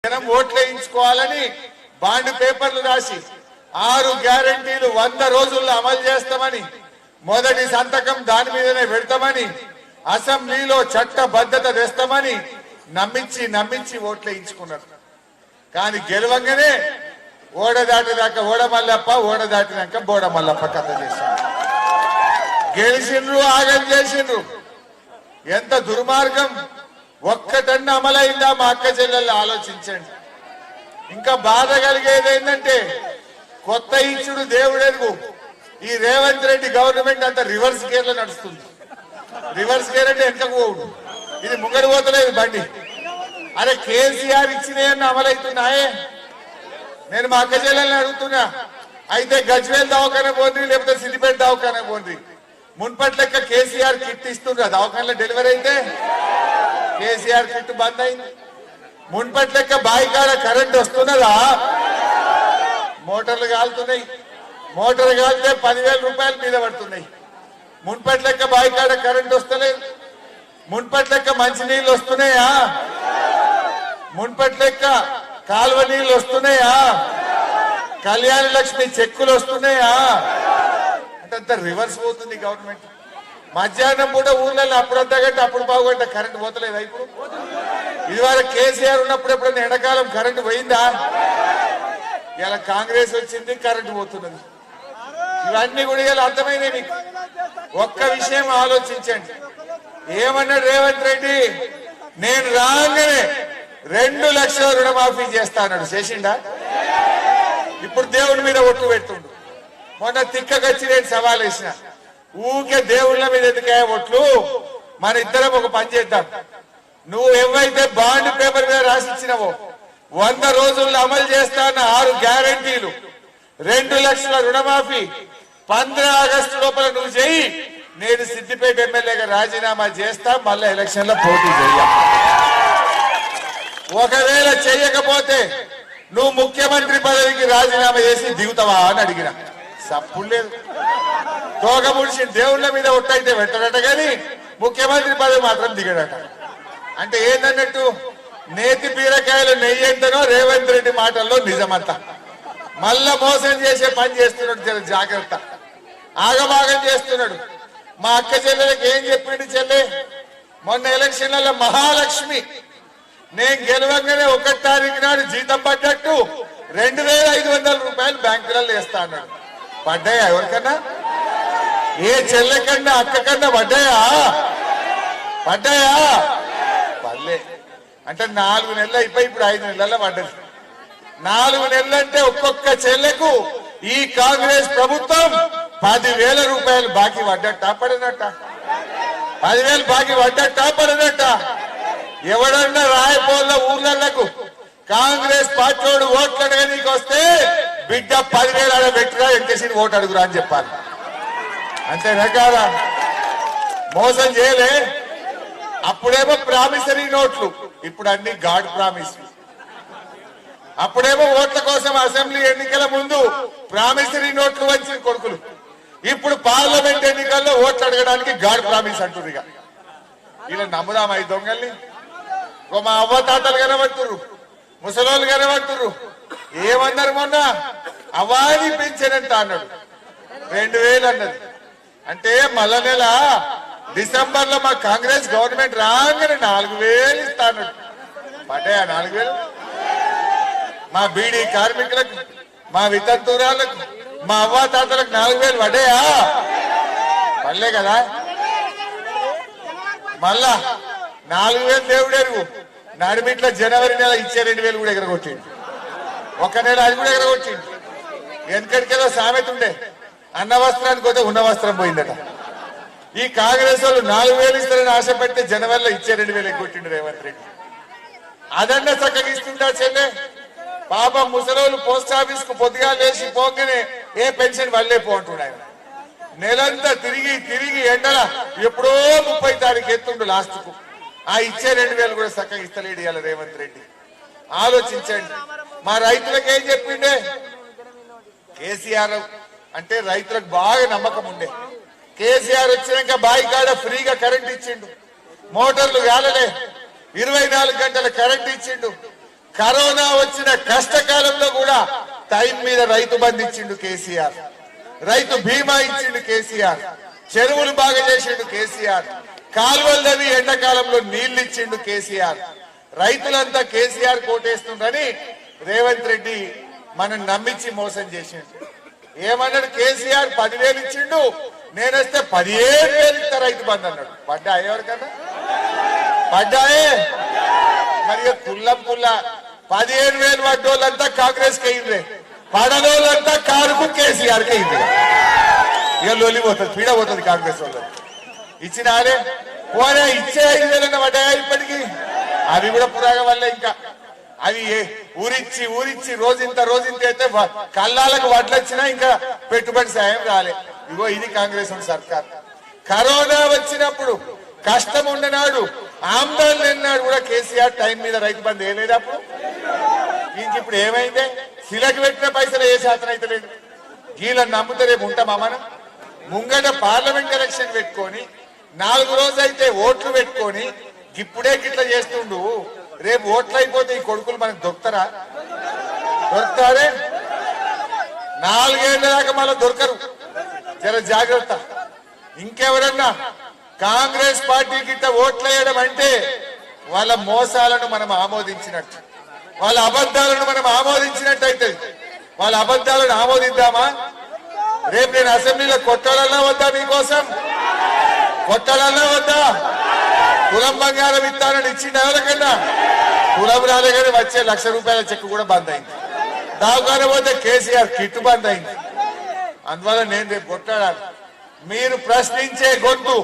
జనం ఓట్లేయించుకోవాలని బాండ్ పేపర్లు రాసి 6 గ్యారెంటీలు 100 రోజుల్లో అమలు చేస్తామని మొదటి సంతకం దాని మీదనే పెడతామని అసెంబ్లీలో చట్టబద్ధత తెస్తామని నమ్మించి ఓట్లేయించుకున్నారు. కానీ గెలవంగానే ఓడదాటినాక ఓడమల్లప్ప, ఓడదాటినాక బోడమల్లప్ప కథ చేశారు. గెలిచిండ్రు, ఆగం చేసిండ్రు. ఎంత దుర్మార్గం! ఒక్కటన్నా అమలైందా? మా అక్క చెల్లెళ్ళు ఆలోచించండి. ఇంకా బాధ కలిగేది ఏంటంటే కొత్త ఇచ్చుడు దేవుడెరుగు. ఈ రేవంత్ రెడ్డి గవర్నమెంట్ అంతా రివర్స్ గేర్ లో నడుస్తుంది. రివర్స్ గేర్ అంటే వెనకకు పోవుడు, ఇది ముంగడి పోతలేదు బండి. అరే కేసీఆర్ ఇచ్చినాయన్న అమలవుతున్నాయే. నేను మా అక్క చెల్లెల్ని అడుగుతున్నా, అయితే గజ్వేల్ దవాఖాన పోండి, లేకపోతే సిద్దిపేట దవాఖాన పోండి. మున్పటి లెక్క కేసీఆర్ కిట్ ఇస్తుండ్రు. దవాఖానలో డెలివరీ అయితే కేసీఆర్ కిట్ బంద్ అయింది. మున్పటి లెక్క బాయికాడ కరెంట్ వస్తున్నదా? మోటార్లు కాలుతున్నాయి. మోటార్ కాలితే 10,000 రూపాయలు మీద పడుతున్నాయి. మున్పటి లెక్క బాయికాడ కరెంట్ వస్తలేదు. మున్పటి లెక్క మంచినీళ్ళు వస్తున్నాయా? మున్పటి లెక్క కాలువ నీళ్ళు వస్తున్నాయా? కళ్యాణ లక్ష్మి చెక్కులు వస్తున్నాయా? అంటే అంత రివర్స్ పోతుంది గవర్నమెంట్. మధ్యాహ్నం పూట ఊర్లలో అప్పుడంతా గంట అప్పుడు బాగుంటే కరెంట్ పోతలేదా? ఇప్పుడు ఇదివరకు కేసీఆర్ ఉన్నప్పుడు ఎప్పుడైనా ఎండాకాలం కరెంటు పోయిందా? ఇలా కాంగ్రెస్ వచ్చింది, కరెంటు పోతున్నది. ఇవన్నీ కూడా ఇలా అర్థమైనాయి మీకు. ఒక్క విషయం ఆలోచించండి. ఏమన్నాడు రేవంత్ రెడ్డి? నేను రాగానే 2 లక్షల రుణమాఫీ చేస్తా అన్నాడు. చేసిండా? ఇప్పుడు దేవుడి మీద ఒట్టు పెడుతుండు. మొన్న తిక్కకొచ్చి నేను సవాల్ వేసిన, ఊకే దేవుళ్ళ మీద ఎందుకే ఒట్లు? మన ఇద్దరం ఒక పని చేద్దాం. నువ్వు ఏవైతే బాండ్ పేపర్ మీద రాసిచ్చినావో 100 రోజుల్లో అమలు చేస్తా అన్న 6 గ్యారెంటీలు, 2 లక్షల రుణమాఫీ 15 ఆగస్టు లోపల నువ్వు చెయ్యి. నేను సిద్దిపేట ఎమ్మెల్యేగా రాజీనామా చేస్తా, మళ్ళీ ఎలక్షన్ లో పోటీ చెయ్య. ఒకవేళ చెయ్యకపోతే నువ్వు ముఖ్యమంత్రి పదవికి రాజీనామా చేసి దిగుతావా అని అడిగిన. సప్పుడు లేదు. తోక ముడిచి దేవుళ్ళ మీద ఒట్టయితే పెట్టడట, కానీ ముఖ్యమంత్రి పదవి మాత్రం దిగడట. అంటే ఏందన్నట్టు? నేతి బీరకాయలు నెయ్యి ఎంతనో రేవంత్ రెడ్డి మాటల్లో నిజమంతా. మళ్ళా మోసం చేసే పని చేస్తున్నాడు. జర జాగ్రత్త. ఆగమాగం చేస్తున్నాడు. మా అక్క చెల్లెలకి ఏం చెప్పిండు చెల్లె? మొన్న ఎలక్షన్లలో మహాలక్ష్మి నేను గెలవంగానే 1వ తారీఖు నాడు జీతం పడ్డట్టు 2,500 రూపాయలు బ్యాంకులలో వేస్తా అన్నాడు. పడ్డాయా ఎవరికన్నా? ఏ చెల్లె కన్నా అక్క కన్నా పడ్డాయా? పడ్డాయా? పల్లె. అంటే 4 నెలలు అయిపోయి ఇప్పుడు 5 నెలల్లో పడ్డది. 4 నెలలు అంటే ఒక్కొక్క చెల్లెకు ఈ కాంగ్రెస్ ప్రభుత్వం 10,000 రూపాయలు బాకీ పడ్డట్ట పడినట్ట? 10,000 బాకీ పడ్డట్ట పడినట్ట? ఎవడన్నా రాయపోళ్ళ ఊర్లకు కాంగ్రెస్ పార్టీ ఓట్లు అడగడానికి వస్తే బిడ్డ 10,000 ఆడ పెట్టిరా, ఎంకేసి ఓటు అడుగురా అని చెప్పాలి. అంతే రకాల మోసం చేయలే. అప్పుడేమో ప్రామిసరీ నోట్లు, ఇప్పుడు అన్ని గాడ్ ప్రామిస్. అప్పుడేమో ఓట్ల కోసం అసెంబ్లీ ఎన్నికల ముందు ప్రామిసరీ నోట్లు వచ్చిన కొడుకులు, ఇప్పుడు పార్లమెంట్ ఎన్నికల్లో ఓట్లు అడగడానికి గాడ్ ప్రామిస్ అంటున్నారు. ఇక ఇలా నమ్ముదామా ఈ దొంగల్ని? మా అవ్వతాతలు కనబడుతుర్రు, ముసలోళ్ళు కనబడుతుర్రు. ఏమన్నారు మొన్న? అవాది పెంచానంట అన్నాడు. 2,000 అన్నది. అంటే మళ్ళా నెల డిసెంబర్ లో మా కాంగ్రెస్ గవర్నమెంట్ రాగానే 4,000 ఇస్తా అన్నాడు. పడ్డాయా 4,000? మా బీడీ కార్మికులకు, మా వితంతురాలకు, మా అవ్వాతాతలకు 4,000 పడ్డాయా? పడలే కదా. మళ్ళా 4,000 దేవుడెరుగు. నడిమిట్ల జనవరి నెల ఇచ్చే 2,000 కూడా ఎగరగొట్టిండు. 1 నెల అది కూడా ఎగరగొట్టిండు. ఎందుకంటే సామెత ఉండే, అన్న వస్త్రానికి పోతే ఉన్న వస్త్రం పోయిందట. ఈ కాంగ్రెస్ వాళ్ళు 4,000 ఇస్తారని ఆశ పెడితే జనవరిలో ఇచ్చే 2,000 ఎగ్గొట్టిండు రేవంత్ రెడ్డి. అదన్నా చక్కగా ఇస్తుందా చెల్లె? పాపం ముసలోళ్ళు పోస్ట్ ఆఫీస్ కు పొద్దుగా లేచి పోగానే ఏ పెన్షన్ వల్లే పోంటుడు ఆయన. నెలంతా తిరిగి తిరిగి ఎండల ఎప్పుడో 30వ తారీఖు ఎత్తుండు లాస్ట్ కు. ఆ ఇచ్చే 2,000 కూడా చక్కగా ఇస్తలేడు ఇవాళ రేవంత్ రెడ్డి. ఆలోచించండి. మా రైతులకు ఏం చెప్పిండే? కేసీఆర్ అంటే రైతులకు బాగా నమ్మకం ఉండే. కేసీఆర్ వచ్చినాక బాయికాడ ఫ్రీగా కరెంట్ ఇచ్చిండు. మోటార్లు గాలలే, 24 గంటల కరెంట్ ఇచ్చిండు. కరోనా వచ్చిన కష్టకాలంలో కూడా టైం మీద రైతు బంధు ఇచ్చిండు కేసీఆర్, రైతు బీమా ఇచ్చిండు కేసీఆర్, చెరువులు బాగా చేసిండు కేసీఆర్, కాలువలు తవ్వి ఎండాకాలంలో నీళ్లు ఇచ్చిండు కేసీఆర్. రైతులంతా కేసీఆర్ కోటేస్తుందని రేవంత్ రెడ్డి మనం నమ్మించి మోసం చేసిండు. ఏమన్నాడు కేసీఆర్ 10,000 ఇచ్చిండు, నేనేస్తే 17,000 ఇస్తా రైతు బంధు అన్నాడు. పడ్డా ఎవరికన్నా పడ్డాయే? మరి కుల్లం కుల్ల 15,000 పడ్డోళ్ళంతా కాంగ్రెస్ కి అయిందే, పడనోళ్ళంతా కారుకు కేసీఆర్ కి అయింది. ఇక లొల్లిపోతుంది, పీడపోతుంది కాంగ్రెస్ వాళ్ళు. ఇచ్చినారే పోనే ఇచ్చే 5,000 పడ్డాయా ఇప్పటికీ? అవి కూడా పురాగ వల్ల ఇంకా అవి ఊరిచ్చి ఊరిచ్చి రోజంత అయితే కళ్ళాలకు వడ్లొచ్చినా ఇంకా పెట్టుబడి సాయం రాలే. ఇగో ఇది కాంగ్రెస్ సర్కార్. కరోనా వచ్చినప్పుడు కష్టం ఉండనాడు, ఆందోళన ఎన్నాడు కూడా కేసీఆర్ టైం మీద రైతు బంధు వేయలేదు. అప్పుడు ఇప్పుడు ఏమైందే? శిలకు పెట్టిన పైసలు ఏ శాతం అయితే లేదు. గీళ్ళని నమ్ముతే రేపు ఉంటామా మనం? ముంగట పార్లమెంట్ ఎలక్షన్ పెట్టుకొని 4 రోజులు అయితే ఓట్లు పెట్టుకొని ఇప్పుడే గిట్ల చేస్తుండు. రేపు ఓట్లు అయిపోతే ఈ కొడుకులు మనకు దొరుకుతారా? దొరుకుతారే? 4 ఏళ్ల దాకా మళ్ళీ దొరకరు. జర జాగ్రత్త. ఇంకెవరన్నా కాంగ్రెస్ పార్టీ గిట్ట ఓట్లు వేయడం అంటే వాళ్ళ మోసాలను మనం ఆమోదించినట్టు, వాళ్ళ అబద్ధాలను మనం ఆమోదించినట్టు అవుతుంది. వాళ్ళ అబద్ధాలను ఆమోదిద్దామా? రేపు నేను అసెంబ్లీలో కొట్టాలన్నా వద్దా? మీకోసం కొట్టాలన్నా వద్దా? కులం బంగారం ఇస్తానని ఇచ్చిండు ఎవరికన్నా? కులం రాలే కానీ వచ్చే ₹1,00,000 చెక్ కూడా బంద్ అయింది. దావకాన పోతే కేసీఆర్ కిట్టు బంద్ అయింది. అందువల్ల నేను రేపు కొట్టాడాలి. మీరు ప్రశ్నించే గొంతు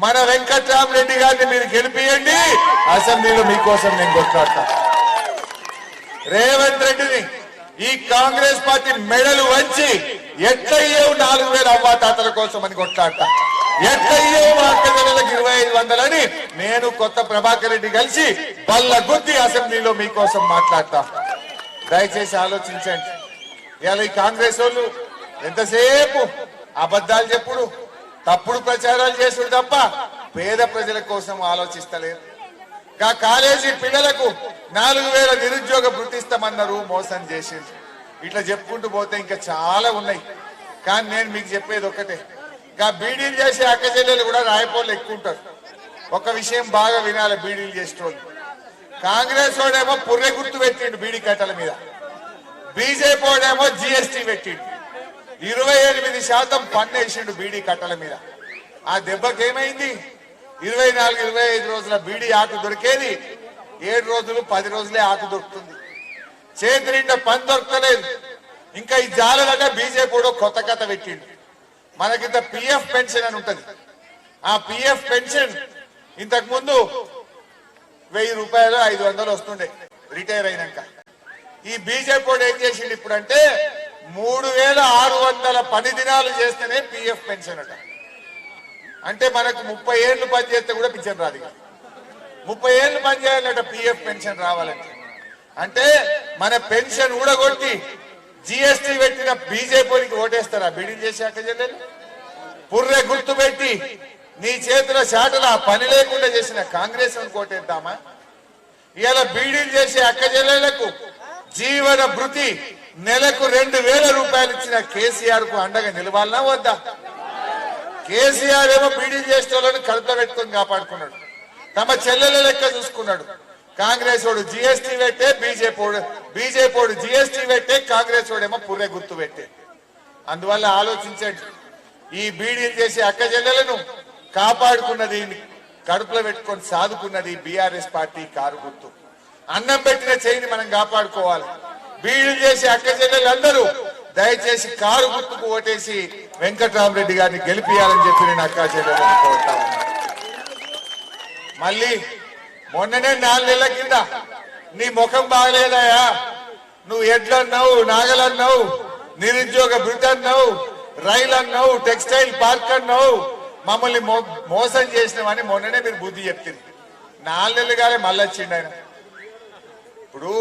మన వెంకట్రామరెడ్డి గారిని మీరు గెలిపియండి. అసెంబ్లీలో మీకోసం నేను కొట్లాడతా. రేవంత్ రెడ్డిని ఈ కాంగ్రెస్ పార్టీ మెడలు వంచి ఎట్లయ్యో 4,000 అవ్వాతాతల కోసం అని కొట్లాడతా. ఎట్లయ్యో మా అక్క నెలలకు 2,500 అని నేను కొత్త ప్రభాకర్ రెడ్డి కలిసి బల్ల గుద్ది అసెంబ్లీలో మీకోసం మాట్లాడతా. దయచేసి ఆలోచించండి. ఇలా ఈ కాంగ్రెస్ వాళ్ళు ఎంతసేపు అబద్ధాలు చెప్పుడు, తప్పుడు ప్రచారాలు చేసుడు తప్ప పేద ప్రజల కోసం ఆలోచిస్తలేరు. కాలేజీ పిల్లలకు 4,000 నిరుద్యోగ వృత్తిస్తామన్నారు, మోసం చేసింది. ఇట్లా చెప్పుకుంటూ పోతే ఇంకా చాలా ఉన్నాయి. కానీ నేను మీకు చెప్పేది ఒకటే, బీడీలు చేసే అక్క చెల్లెలు కూడా రాయపోళ్ళు ఎక్కువ ఉంటారు. ఒక విషయం బాగా వినాలి. బీడీలు చేసేటోళ్ళు కాంగ్రెస్ వాడేమో పుర్రె గుర్తు పెట్టిండు బీడీ కట్టల మీద, బీజేపీ వాడేమో జీఎస్టీ పెట్టిండు. 28% పన్ను వేసిండు బీడీ కట్టల మీద. ఆ దెబ్బకి ఏమైంది? 24-25 రోజుల బీడీ ఆకు దొరికేది 7 రోజులు 10 రోజులే ఆకు దొరుకుతుంది. చేతి నిండా పని దొరకలేదు. ఇంకా ఈ జాలదట బీజేపీ కూడా కొత్త కథ పెట్టిండు. మనకింత పిఎఫ్ పెన్షన్ అని ఉంటది. ఆ పిఎఫ్ పెన్షన్ ఇంతకు ముందు ₹1,000 500 వస్తుండే రిటైర్ అయినాక. ఈ బీజేపీ కూడా ఏం చేసిండు ఇప్పుడు అంటే 3,600 పని దినాలు చేస్తేనే పిఎఫ్ పెన్షన్ అట. అంటే మనకు 30 ఏళ్ళు పని చేస్తే కూడా పింఛన్ రాదు. 30 ఏళ్ళు పని చేయాలట పిఎఫ్ పెన్షన్ రావాలంటే. అంటే మన పెన్షన్ ఊడగొట్టి జీఎస్టీ పెట్టిన బీజేపీకి ఓటేస్తారా? బీడీలు చేసి అక్క చెల్లెలు పుర్రె గుర్తు పెట్టి నీ చేతుల చాటల పని లేకుండా చేసిన కాంగ్రెస్ ఓటేద్దామా? ఇలా బీడీలు చేసే అక్క చెల్లెలకు జీవన భృతి నెలకు ₹2,000 ఇచ్చిన కేసీఆర్ కు అండగా నిలవాలనా వద్దా? కేసీఆర్ ఏమో బీడీలు చేసే వాళ్ళని కడుపులో పెట్టుకొని కాపాడుకున్నాడు, తమ చెల్లెల లెక్క చూసుకున్నాడు. కాంగ్రెస్ వాడు జీఎస్టీ పెట్టే, బీజేపీ వాడు జీఎస్టీ పెట్టే, కాంగ్రెస్ వాడేమో పుర్రె గుర్తు పెట్టే. అందువల్ల ఆలోచించండి. ఈ బీడీలు చేసే అక్క చెల్లెలను కాపాడుకున్నది, కడుపులో పెట్టుకొని సాదుకున్నది బీఆర్ఎస్ పార్టీ కారు గుర్తు. అన్నం పెట్టిన చేయిని మనం కాపాడుకోవాలి. బీడీలు చేసే అక్క చెల్లెలందరూ దయచేసి కారు గుర్తుకు ఓటేసి వెంకట్రామరెడ్డి గారిని గెలిపియాలని చెప్పి నేను అక్క చెల్లెలను కోరుతా ఉన్నా. మళ్ళీ మొన్ననే 4 నెలల కింద నీ ముఖం బాగలేదయా, నువ్వు ఎడ్లన్నావు, నాగలన్నావు, నిరుద్యోగ భృతి అన్నావు, రైలు అన్నావు, టెక్స్టైల్ పార్క్ అన్నావు, మమ్మల్ని మోసం చేసినామని మొన్ననే మీరు బుద్ధి చెప్తుంది. 4 నెలలు కాలే మళ్ళీ వచ్చిండు ఆయన. ఇప్పుడు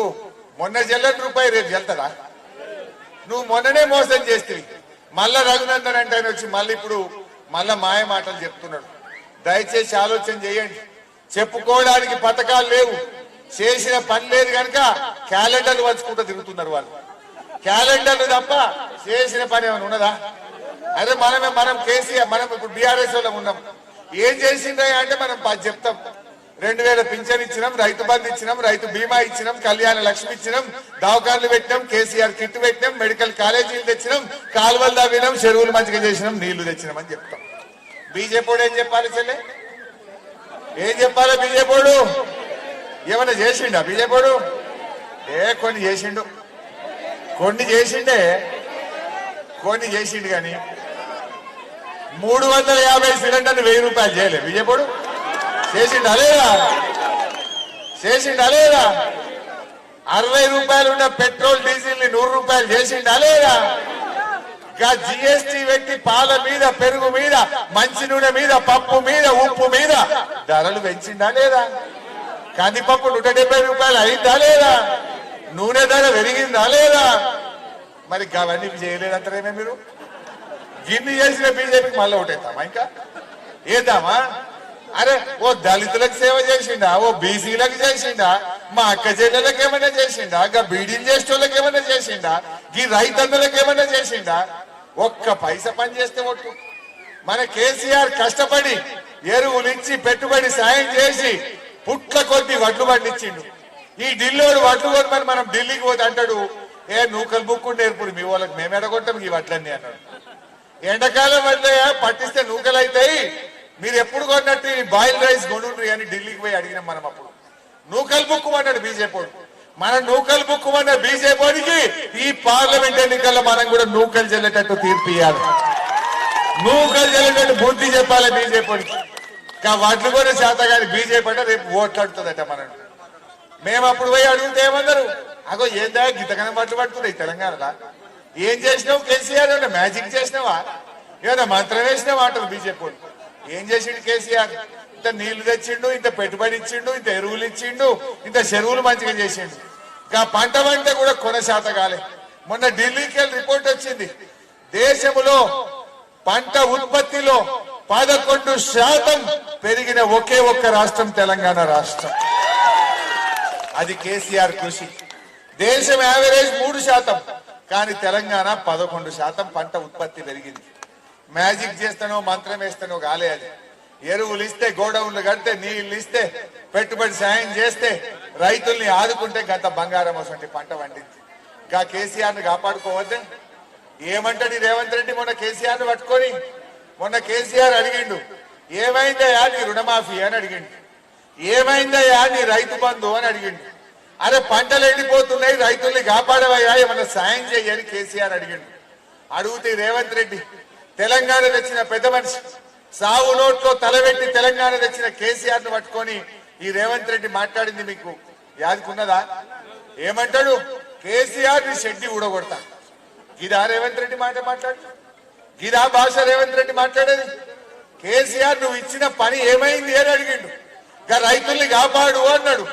మొన్న ₹1 రేపు చెల్తారా? నువ్వు మొన్ననే మోసం చేస్తుంది. మళ్ళా రఘునందన్ అంటే ఆయన వచ్చి మళ్ళీ ఇప్పుడు మళ్ళా మాయ మాటలు చెప్తున్నాడు. దయచేసి ఆలోచన చేయండి. చెప్పుకోవడానికి పథకాలు లేవు, చేసిన పని లేదు కనుక క్యాలెండర్లు పంచుకుంటూ తిరుగుతున్నారు వాళ్ళు. క్యాలెండర్లు తప్ప చేసిన పని ఏమైనా ఉన్నదా? అదే మనం కేసీఆర్ మనం ఇప్పుడు బీఆర్ఎస్ లో ఉన్నాం. ఏం చేసిండ్రా అంటే మనం చెప్తాం. 2000 పింఛన్ ఇచ్చినాం, రైతు బంధు ఇచ్చినాం, రైతు బీమా ఇచ్చినాం, కళ్యాణ లక్ష్మి ఇచ్చినాం, దవాఖాన్లు పెట్టినాం, కేసీఆర్ కిట్ పెట్టినాం, మెడికల్ కాలేజీలు తెచ్చినాం, కాలువలు తవ్వినాం, చెరువులు మంచిగా చేసినాం, నీళ్లు తెచ్చినాం అని చెప్తాం. బీజేపీ ఏం చెప్పాలి చెల్లె? ఏం చెప్పాలి బీజేపీ? ఏమన్నా చేసిండా బీజేపీ? కొన్ని చేసిండు, కొన్ని చేసిండు కానీ 350 సిలిండర్లు 1000 రూపాయలు చేయలే బీజేపీ. చేసిండా లేదా? 60 రూపాయలు ఉన్న పెట్రోల్ డీజిల్ ని 100 రూపాయలు చేసిండా లేదా? జిఎస్టీ పెట్టి పాల మీద, పెరుగు మీద, మంచి నూనె మీద, పప్పు మీద, ఉప్పు మీద ధరలు పెంచిండా లేదా? కందిపప్పు 170 రూపాయలు అయిందా లేదా? నూనె ధర పెరిగిందా లేదా? మరి అవన్నీ చేయలేదంటారేమే మీరు? గిన్ని చేసిన బీజేపీకి మళ్ళీ ఒకటేద్దామా? ఇంకా ఏద్దామా? అరే ఓ దళితులకు సేవ చేసిండా, ఓ బీసీలకు చేసిండా, మా అక్క చెల్లెలకు ఏమైనా చేసిండా, బీడీలు చేసేటోళ్ళకి ఏమైనా చేసిండా, ఈ రైతన్నులకు ఏమైనా చేసిండా? ఒక్క పైసా పని చేస్తే ఒట్టు. మన కేసీఆర్ కష్టపడి ఎరువులు ఇచ్చి పెట్టుబడి సాయం చేసి పుట్ల కొద్ది వడ్లు పండించిండు. ఈ ఢిల్లీడు వడ్లు కొనమని మనం ఢిల్లీకి పోతే అంటాడు, నూకలు బుక్కు నేర్పుడు మీ వాళ్ళకి మేము ఎడగొట్టాం ఈ వడ్లన్నీ అన్నాడు. ఎండాకాలం వడ్లే పట్టిస్తే నూకలు అవుతాయి, మీరు ఎప్పుడు కొన్నట్టు బాయిల్ రైస్ కొనుండ్రి అని ఢిల్లీకి పోయి అడిగినాం మనం. అప్పుడు నూకలు బుక్కుమన్నాడు బీజేపీ. మన నూకలు బుక్కుమన్న బీజేపీకి ఈ పార్లమెంట్ ఎన్నికల్లో మనం కూడా నూకలు చెల్లేటట్టు తీర్పు ఇవ్వాలి, నూకలు చెల్లేటట్టు బుద్ధి చెప్పాలి బీజేపీకి. వడ్లు కూడా శాత కాదు బీజేపీ అంటే రేపు ఓట్లాడుతుందట మనం. మేము అప్పుడు పోయి అడిగితే ఏమన్నారు, అగో ఏందా గితకనం వడ్లు పడుతున్నాయి తెలంగాణలో, ఏం చేసినావు కేసీఆర్? ఏమన్నా మ్యాజిక్ చేసినావా, ఏమన్నా మంత్రం వేసినావా అంటారు బీజేపీ. ఏం చేసిండు కేసీఆర్? ఇంత నీళ్లు తెచ్చిండు, ఇంత పెట్టుబడి ఇచ్చిండు, ఇంత ఎరువులు ఇచ్చిండు, ఇంత చెరువులు మంచిగా చేసిండు. ఇంకా పంట పంటే కూడా కొనశాత కాలే. మొన్న ఢిల్లీకి వెళ్ళి రిపోర్ట్ వచ్చింది, దేశంలో పంట ఉత్పత్తిలో 11% పెరిగిన ఒకే ఒక్క రాష్ట్రం తెలంగాణ రాష్ట్రం. అది కేసీఆర్ కృషి. దేశం యావరేజ్ 3%, కానీ తెలంగాణ 11% పంట ఉత్పత్తి పెరిగింది. మ్యాజిక్ చేస్తానో మంత్రం వేస్తానో కాలే అది. ఎరువులు ఇస్తే, గోడౌన్లు కడితే, నీళ్లు ఇస్తే, పెట్టుబడి సాయం చేస్తే, రైతుల్ని ఆదుకుంటే గంత బంగారం వస్తుంది పంట పండింది. ఇంకా కేసీఆర్ ను కాపాడుకోవద్దే. ఏమంటాడు రేవంత్ రెడ్డి? మొన్న కేసీఆర్ ను పట్టుకొని మొన్న కేసీఆర్ అడిగిండు, ఏమైందయ్యా నీ రుణమాఫీ అని అడిగిండు, ఏమైందయ్యా నీ రైతు బంధు అని అడిగిండు. అరే పంటలు ఎండిపోతున్నాయి, రైతుల్ని కాపాడవయ్యా, ఏమన్నా సాయం చెయ్యని కేసీఆర్ అడిగిండు. అడిగితే రేవంత్ రెడ్డి తెలంగాణ తెచ్చిన పెద్ద మనిషి, సావు నోట్లో తలబెట్టి తెలంగాణ తెచ్చిన కేసీఆర్ ను పట్టుకొని ఈ రేవంత్ రెడ్డి మాట్లాడింది మీకు యాదుకున్నదా? ఏమంటాడు? కేసీఆర్ ని షెడ్డి ఊడగొడతా. గిదా రేవంత్ రెడ్డి మాట్లాడు? గిదా భాష రేవంత్ రెడ్డి మాట్లాడేది? కేసీఆర్ నువ్వు ఇచ్చిన పని ఏమైంది అని అడిగిండు. ఇంకా రైతుల్ని కాపాడు అన్నాడు,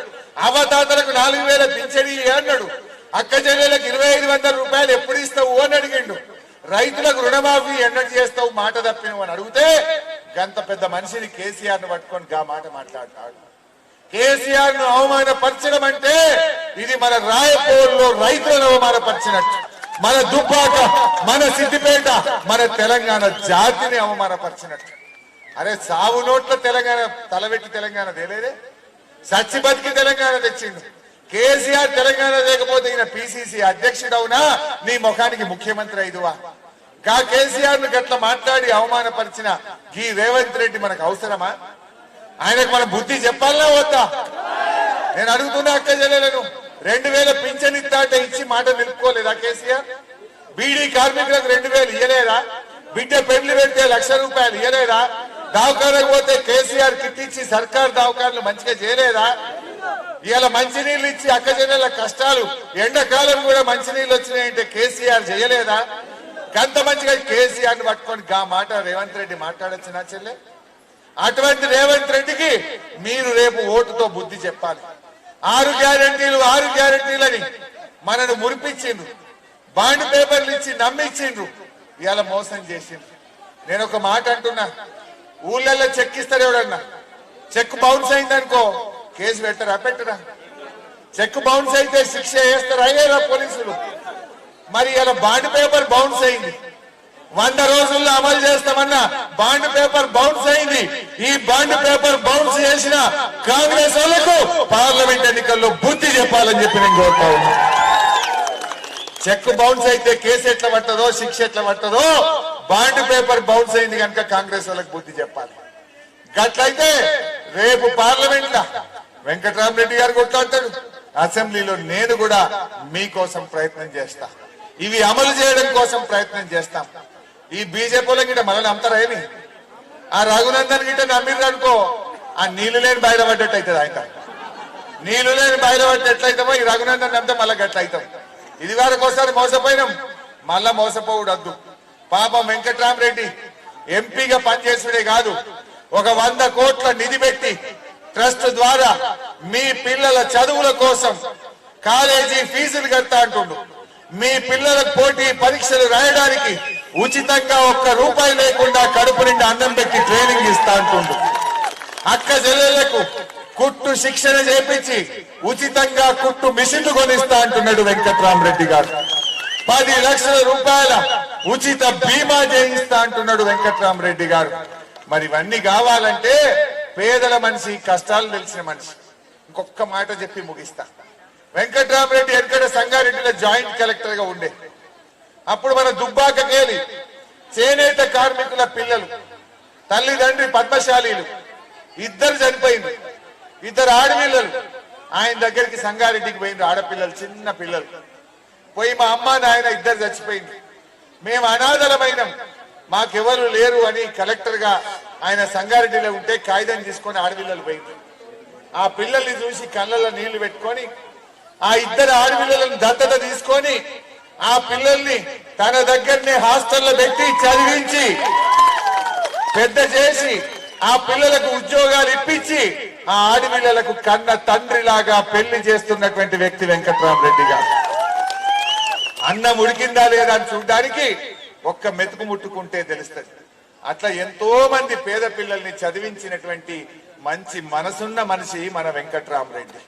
అవతాతలకు 4000 పింఛని అన్నాడు, అక్క చెల్లెలకు 2500 రూపాయలు ఎప్పుడు ఇస్తావు అని అడిగిండు, రైతులకు రుణమాఫీ ఎన్నటి చేస్తావు మాట తప్పినవు అని అడిగితే గంత పెద్ద మనిషిని కేసీఆర్ ను పట్టుకొని గా మాట మాట్లాడతాడు. కేసీఆర్ ను అవమానపరచడం అంటే ఇది మన రాయపూర్లో రైతులను అవమానపరిచినట్టు, మన దుబ్బాక, మన సిద్దిపేట, మన తెలంగాణ జాతిని అవమానపరిచినట్టు. అరే సావు నోట్ల తెలంగాణ తలబెట్టి తెలంగాణ తేలేదే, సచ్చి బతికి తెలంగాణ తెచ్చిండు. కేసీఆర్ తెలంగాణ లేకపోతే ఈయన పిసిసి అధ్యక్షుడవునా, నీ ముఖానికి ముఖ్యమంత్రి అయిదువా? గా కేసీఆర్ ను గట్ల మాట్లాడి అవమానపరిచిన ఈ రేవంత్ రెడ్డి మనకు అవసరమా? ఆయనకు మనం బుద్ధి చెప్పాలనా వద్దా? నేను అడుగుతున్నా అక్క చెల్లెలను, 2000 పింఛన్ ఇస్తాటే ఇచ్చి మాట నిలుపుకోలేదా కేసీఆర్? బీడీ కార్మికులకు 2000 ఇయ్యలేదా? బిడ్డ పెళ్లి పెడితే 1,00,000 రూపాయలు ఇయ్యలేదా? దవాఖానకు పోతే కేసీఆర్ కిట్ ఇచ్చి సర్కారు దవాఖానలు మంచిగా చేయలేదా? ఇలా మంచినీళ్ళు ఇచ్చి అక్క చెల్లెల కష్టాలు, ఎండాకాలం కూడా మంచినీళ్ళు వచ్చినాయంటే కేసీఆర్ చేయలేదా? గంత మంచిగా కేసీఆర్ ని పట్టుకొని గా మాట రేవంత్ రెడ్డి మాట్లాడొచ్చు నా చెల్లె. అటువంటి రేవంత్ రెడ్డికి మీరు రేపు ఓటుతో బుద్ధి చెప్పాలి. 6 గ్యారెంటీలని మనను మురిపించిండ్రు, బాండ్ పేపర్లు ఇచ్చి నమ్మించిండ్రు, ఇవాళ మోసం చేసిండ్రు. నేను ఒక మాట అంటున్నా, ఊళ్ళల్లో చెక్ ఇస్తారు, ఎవడన్నా చెక్ బౌన్స్ అయిందనుకో కేసు పెట్టరా? చెక్ బౌన్స్ అయితే శిక్ష వేస్తారు అయ్యేలా పోలీసులు. మరి ఇలా బాండ్ పేపర్ బౌన్స్ అయింది. 100 రోజుల్లో అమలు చేస్తామన్న బాండ్ పేపర్ బౌన్స్ అయింది. ఈ బాండ్ పేపర్ బౌన్స్ చేసిన కాంగ్రెస్ వాళ్లకు పార్లమెంట్ ఎన్నికల్లో బుద్ధి చెప్పాలని చెప్పి నేను కోరుతా ఉన్నా. చెక్ బౌన్స్ అయితే కేసు ఎట్లా పట్టదో, శిక్ష ఎట్లా పట్టదో, బాండ్ పేపర్ బౌన్స్ అయింది కనుక కాంగ్రెస్ వాళ్ళకి బుద్ధి చెప్పాలి. గట్లయితే రేపు పార్లమెంట్ లా వెంకట్రామరెడ్డి గారు కొట్లాడతాడు, అసెంబ్లీలో నేను కూడా మీకోసం ప్రయత్నం చేస్తా. ఇవి అమలు చేయడం కోసం ప్రయత్నం చేస్తాం. ఈ బీజేపీలో గిట్ట మనల్ని నమ్ముతారా ఏమి? ఆ రఘునందన్ గిట్ట నమ్మిర్రు అనుకో, ఆ నీళ్లు లేని బయలుపడ్డట్టు అవుతుంది. ఆయన నీళ్లు లేని బయలుపడ్డ ఎట్లయితామో ఈ రఘునందన్ నమ్మితే మళ్ళీ గట్ల అవుతాం. ఇది వరకు ఒకసారి మోసపోయినాం, మళ్ళా మోసపోవుడు వద్దు. పాపం వెంకట్రామరెడ్డి ఎంపీగా పనిచేసుడే కాదు, ఒక 100 కోట్ల నిధి పెట్టి ట్రస్ట్ ద్వారా మీ పిల్లల చదువుల కోసం కాలేజీ ఫీజులు కడతా అంటుండు. మీ పిల్లలకు పోటీ పరీక్షలు రాయడానికి ఉచితంగా 1 రూపాయి లేకుండా కడుపు నిండా అన్నం పెట్టి ట్రైనింగ్ ఇస్తా అంటుండు. అక్క చెల్లెళ్లకు కుట్టు శిక్షణ చేపించి ఉచితంగా కుట్టు మిషన్లు కొనిస్తా అంటున్నాడు వెంకట్రామరెడ్డి గారు. 10 లక్షల రూపాయల ఉచిత బీమా చేయిస్తా అంటున్నాడు వెంకట్రామరెడ్డి గారు. మరి ఇవన్నీ కావాలంటే పేదల మనిషి, కష్టాలు తెలిసిన మనిషి. ఇంకొక మాట చెప్పి ముగిస్తా. వెంకట్రామరెడ్డి ఎక్కడ సంగారెడ్డిలో జాయింట్ కలెక్టర్ గా ఉండే అప్పుడు మన దుబ్బాకకేలి చేనేత కార్మికుల పిల్లలు తల్లిదండ్రి పద్మశాలీలు 2 చనిపోయింది. 2 ఆడపిల్లలు ఆయన దగ్గరికి సంగారెడ్డికి పోయింది. ఆడపిల్లలు, చిన్న పిల్లలు పోయి మా అమ్మ నాయన 2 చచ్చిపోయింది, మేము అనాథలమైనం, మాకెవరు లేరు అని కలెక్టర్ గా ఆయన సంగారెడ్డిలో ఉంటే కాగితం తీసుకొని ఆడపిల్లలు పోయింది. ఆ పిల్లల్ని చూసి కళ్ళల్లో నీళ్లు పెట్టుకొని ఆ 2 ఆడపిల్లలను దత్తత తీసుకొని ఆ పిల్లల్ని తన దగ్గరనే హాస్టల్లో పెట్టి చదివించి పెద్ద చేసి ఆ పిల్లలకు ఉద్యోగాలు ఇప్పించి ఆ ఆడపిల్లలకు కన్న తండ్రిలాగా పెళ్లి చేస్తున్నటువంటి వ్యక్తి వెంకట్రామరెడ్డి గారు. అన్నం ఉడికిందా లేదా అని చూడడానికి ఒక్క మెతుకు ముట్టుకుంటే తెలుస్తుంది. అట్లా ఎంతో మంది పేద పిల్లల్ని చదివించినటువంటి మంచి మనసున్న మనిషి మన వెంకట్రామరెడ్డి.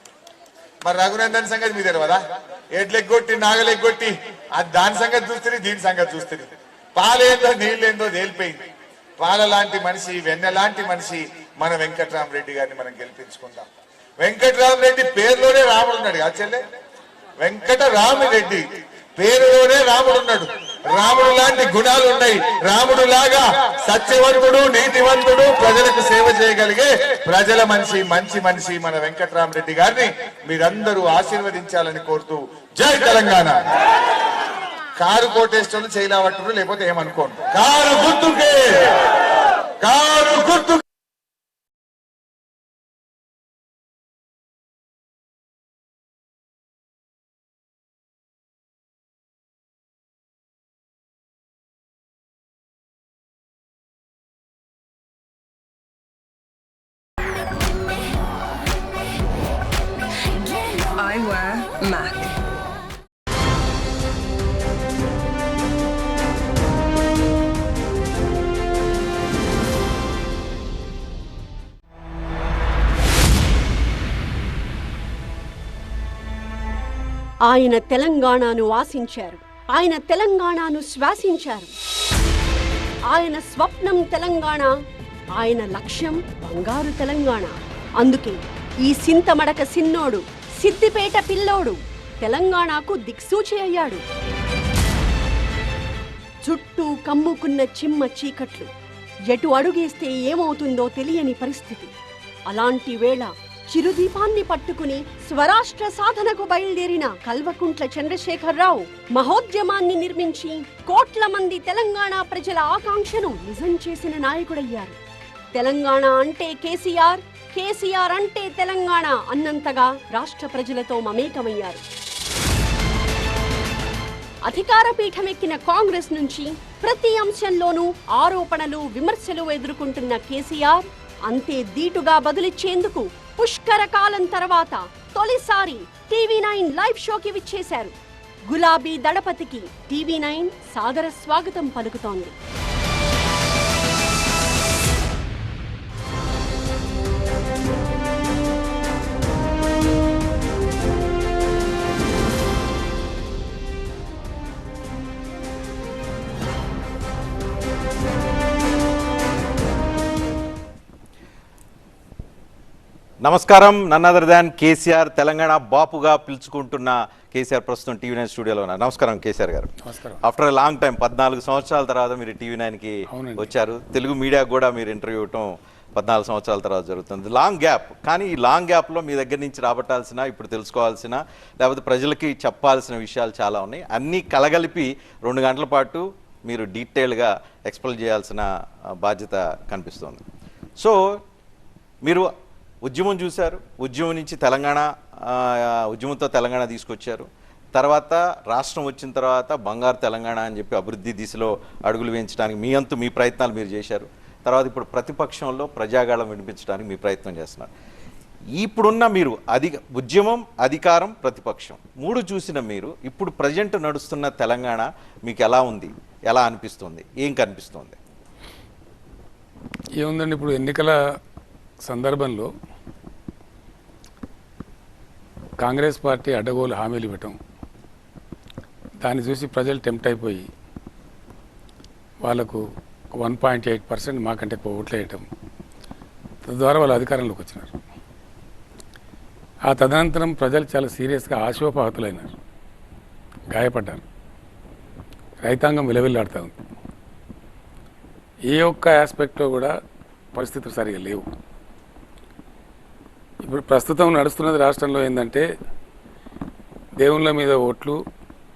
మరి రఘునందన్ సంగతి మీ తెలియదా? ఎడ్లెగ్గొట్టి నాగలెగ్గొట్టి దాని సంగతి చూస్తుంది, దీని సంగతి చూస్తుంది. పాలేందో నీళ్ళేందో తేలిపోయింది. పాల లాంటి మనిషి, వెన్న లాంటి మనిషి మన వెంకట్రామరెడ్డి గారిని మనం గెలిపించుకుందాం. వెంకట్రామరెడ్డి పేరులోనే రాముడు ఉన్నాడు ఆ చెల్లె. వెంకటరామిరెడ్డి పేరులోనే రాముడు ఉన్నాడు. రాముడు లాంటి గుణాలు ఉన్నాయి. రాముడు లాగా సత్యవంతుడు, నీతివంతుడు, ప్రజలకు సేవ చేయగలిగే ప్రజల మనిషి, మంచి మనిషి మన వెంకట్రామరెడ్డి గారిని మీరందరూ ఆశీర్వదించాలని కోరుతూ జై తెలంగాణ. కారు కోటేశ్వరులు చేయలేవట్టుడు, లేకపోతే ఏమనుకోండి. కారు గుర్తుకే, కారు గుర్తు. I wear MAC. ఆయన తెలంగాణను ఆశించారు, ఆయన తెలంగాణను శ్వాసించారు. ఆయన స్వప్నం తెలంగాణ, ఆయన లక్ష్యం బంగారు తెలంగాణ. అందుకే ఈ సింతమడక సిన్నోడు, సిద్దిపేట పిల్లోడు తెలంగాణకు దిక్సూచి అయ్యాడు. చుట్టూ కమ్ముకున్న చిమ్మ చీకట్లు, ఎటు అడుగేస్తే ఏమవుతుందో తెలియని పరిస్థితి. అలాంటి వేళ చిరుదీపాన్ని పట్టుకుని స్వరాష్ట్ర సాధనకు బయలుదేరిన కల్వకుంట్ల చంద్రశేఖరరావు మహోద్యమాన్ని నిర్మించి కోట్ల మంది తెలంగాణ ప్రజల ఆకాంక్షను నిజం చేసిన నాయకుడయ్యారు. తెలంగాణ అంటే కేసీఆర్, కేసీఆర్ అంటే తెలంగాణ అన్నంతగా రాష్ట్ర ప్రజలతో మమేకమయ్యారు. అధికార పీఠమెక్కిన కాంగ్రెస్ నుంచి ప్రతి అంశంలోనూ ఆరోపణలు, విమర్శలు ఎదుర్కొంటున్న కేసీఆర్ అంతే ధీటుగా బదులిచ్చేందుకు పుష్కర కాలం తర్వాత తొలిసారి టీవీ9 లైవ్ షోకి విచ్చేశారు. గులాబీ దళపతికి టీవీ9 సాదర స్వాగతం పలుకుతోంది. నమస్కారం. None other than KCR, Telangana బాపుగా పిలుచుకుంటున్న కేసీఆర్ ప్రస్తుతం టీవీ నైన్ స్టూడియోలో ఉన్నారు. నమస్కారం కేసీఆర్ గారు. నమస్కారం. ఆఫ్టర్ లాంగ్ టైం 14 సంవత్సరాల తర్వాత మీరు టీవీ నైన్కి వచ్చారు. తెలుగు మీడియాకు కూడా మీరు ఇంటర్వ్యూ ఇవ్వటం 14 సంవత్సరాల తర్వాత జరుగుతుంది. Long gap. కానీ ఈ లాంగ్ గ్యాప్లో మీ దగ్గర నుంచి రాబట్టాల్సిన, ఇప్పుడు తెలుసుకోవాల్సిన, లేకపోతే ప్రజలకి చెప్పాల్సిన విషయాలు చాలా ఉన్నాయి. అన్నీ కలగలిపి 2 గంటల పాటు మీరు డీటెయిల్గా ఎక్స్ప్లెయిన్ చేయాల్సిన బాధ్యత కనిపిస్తోంది. సో మీరు ఉద్యమం చూశారు, ఉద్యమం నుంచి తెలంగాణ, ఉద్యమంతో తెలంగాణ తీసుకొచ్చారు. తర్వాత రాష్ట్రం వచ్చిన తర్వాత బంగారు తెలంగాణ అని చెప్పి అభివృద్ధి దిశలో అడుగులు వేయించడానికి మీ ప్రయత్నాలు మీరు చేశారు. తర్వాత ఇప్పుడు ప్రతిపక్షంలో ప్రజాగాళం వినిపించడానికి మీ ప్రయత్నం చేస్తున్నారు. ఇప్పుడున్న మీరు ఉద్యమం, అధికారం, ప్రతిపక్షం 3 చూసిన మీరు ఇప్పుడు ప్రజెంట్ నడుస్తున్న తెలంగాణ మీకు ఎలా ఉంది, ఎలా అనిపిస్తుంది, ఏం కనిపిస్తుంది? ఏముందండి, ఇప్పుడు ఎన్నికల సందర్భంలో కాంగ్రెస్ పార్టీ అడ్డగోలు హామీలు ఇవ్వటం, దాన్ని చూసి ప్రజలు టెంప్ట్ అయిపోయి వాళ్ళకు 1.8% మాకంటే ఎక్కువ ఓట్లు వేయటం, తద్వారా వాళ్ళు అధికారంలోకి వచ్చినారు. ఆ తదనంతరం ప్రజలు చాలా సీరియస్గా ఆశోపహతులైనారు, గాయపడ్డారు. రైతాంగం విలవిల్లాడుతూ ఉంది. ఏ ఒక్క ఆస్పెక్ట్లో కూడా పరిస్థితులు సరిగా లేవు. ఇప్పుడు ప్రస్తుతం నడుస్తున్నది రాష్ట్రంలో ఏంటంటే దేవుళ్ళ మీద ఓట్లు,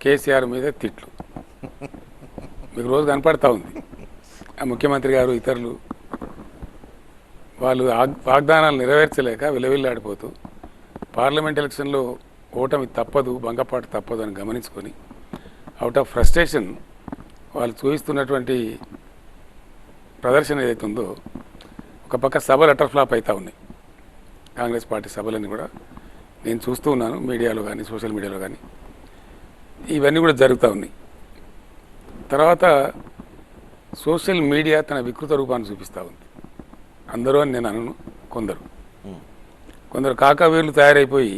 కేసీఆర్ మీద తిట్లు మీకు రోజు కనపడతా ఉంది. ఆ ముఖ్యమంత్రి గారు, ఇతరులు వాళ్ళు వాగ్దానాలు నెరవేర్చలేక విలవిల్లాడిపోతూ పార్లమెంట్ ఎలక్షన్లో ఓటమి తప్పదు, భంగపాటు తప్పదు అని గమనించుకొని అవుట్ ఆఫ్ ఫ్రస్ట్రేషన్ వాళ్ళు చూపిస్తున్నటువంటి ప్రదర్శన ఏదైతే ఉందో, ఒక పక్క సభలు అటర్ ఫ్లాప్ అవుతూ ఉన్నాయి. కాంగ్రెస్ పార్టీ సభలన్నీ కూడా నేను చూస్తూ ఉన్నాను, మీడియాలో కానీ సోషల్ మీడియాలో కానీ ఇవన్నీ కూడా జరుగుతూ ఉన్నాయి. తర్వాత సోషల్ మీడియా తన వికృత రూపాన్ని చూపిస్తూ ఉంది. అందరూ అని నేను అనను, కొందరు కాకావీర్లు తయారైపోయి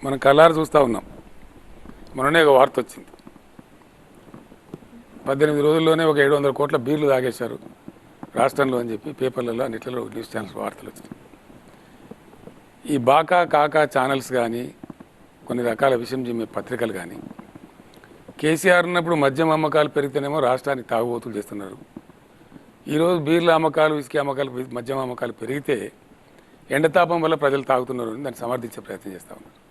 మనం కళ్ళారు చూస్తూ ఉన్నాం. మొన్ననే ఒక వార్త వచ్చింది, 18 రోజుల్లోనే ఒక 700 కోట్ల బీర్లు తాగేశారు రాష్ట్రంలో అని చెప్పి పేపర్లలో, అన్నిట్లలో న్యూస్ ఛానల్స్ వార్తలు వచ్చినాయి. ఈ కాకా ఛానల్స్ కానీ, కొన్ని రకాల విషయం చెప్పే పత్రికలు కానీ, కేసీఆర్ ఉన్నప్పుడు మద్యం అమ్మకాలు పెరిగితేనేమో రాష్ట్రానికి తాగుబోతులు చేస్తున్నారు. ఈరోజు బీర్ల అమ్మకాలు, విస్కీ అమ్మకాలు, మద్యం అమ్మకాలు పెరిగితే ఎండతాపం వల్ల ప్రజలు తాగుతున్నారు అని దాన్ని సమర్థించే ప్రయత్నం చేస్తూ ఉన్నారు.